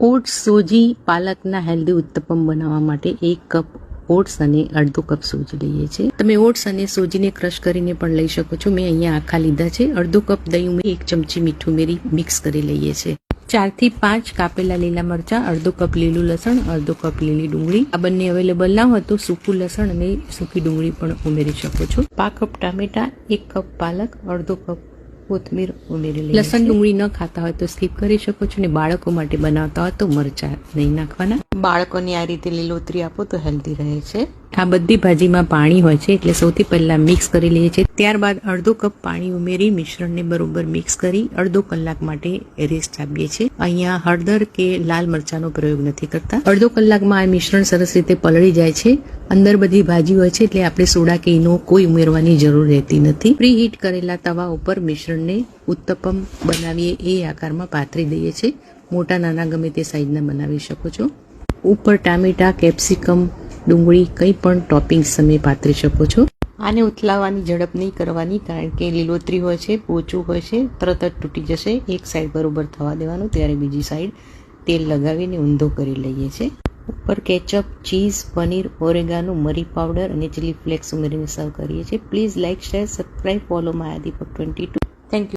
Oats, સોજી, પાલકના healthy uttapam બનાવવા માટે 1 cup oats અને અડધો કપ સોજી લઈએ છીએ. તમે ઓટ્સ અને સોજીને ક્રશ કરીને પણ લઈ શકો છો. મેં અહીંયા આખા લીધા છે. અડધો કપ દહીં ઉમેરી 1 ચમચી મીઠું ઉમેરી મિક્સ કરી લઈએ છીએ. 4 થી 5 કાપેલા લીલા મરચાં, અડધો કપ લીલું લસણ, અડધો કપ લીલી ડુંગળી. આ બંને અવેલેબલ ના હોય તો સૂકું લસણ અને સૂકી ડુંગળી પણ ઉમેરી શકો છો. 5 કપ ટામેટા, 1 કપ પાલક, અડધો કપ કોથમીર ઉમેરી લઈએ. લસણ ડુંગળી ન ખાતા હોય તો સ્કીપ કરી શકો છો અને બાળકો માટે બનાવતા હોય તો મરચાં નહીં નાખવાના. બાળકોને આ રીતે લીલોતરી આપો તો હેલ્ધી રહે છે. આ બધી ભાજીમાં પાણી હોય છે એટલે સૌથી પહેલા મિક્સ કરી લઈએ છીએ. ત્યારબાદ અડધો કપ પાણી ઉમેરી મિશ્રણને બરોબર મિક્સ કરી અડધો કલાક માટે રેસ્ટ આપીએ છીએ. અહીંયા હળદર કે લાલ મરચાંનો પ્રયોગ નથી કરતા. અડધો કલાકમાં આ મિશ્રણ સરસ રીતે પલળી જાય છે. અંદર બધી ભાજી હોય છે એટલે આપણે સોડા કે ઈનો કોઈ ઉમેરવાની જરૂર રહેતી નથી. પ્રી હીટ કરેલા તવા ઉપર મિશ્રણને ઉત્તપમ બનાવીએ એ આકારમાં પાથરી દઈએ છીએ. મોટા નાના ગમે તે સાઈઝના બનાવી શકો છો. ઉપર ટામેટા, કેપ્સિકમ, ડુંગળી કંઈ પણ ટોપિંગ્સ તમે પાથરી શકો છો. આને ઉથલાવવાની ઝડપ નહીં કરવાની કારણ કે લીલોતરી હોય છે, પોચું હોય છે, તરત જ તૂટી જશે. એક સાઈડ બરોબર થવા દેવાનું, ત્યારે બીજી સાઈડ તેલ લગાવીને ઊંધો કરી લઈએ છીએ. ઉપર કેચઅપ, ચીઝ, પનીર, ઓરેગાનો, મરી પાવડર અને ચીલી ફ્લેક્સ ઉમેરીને સર્વ કરીએ છીએ. Please like, share, subscribe, follow my Deepak 22. Thank you.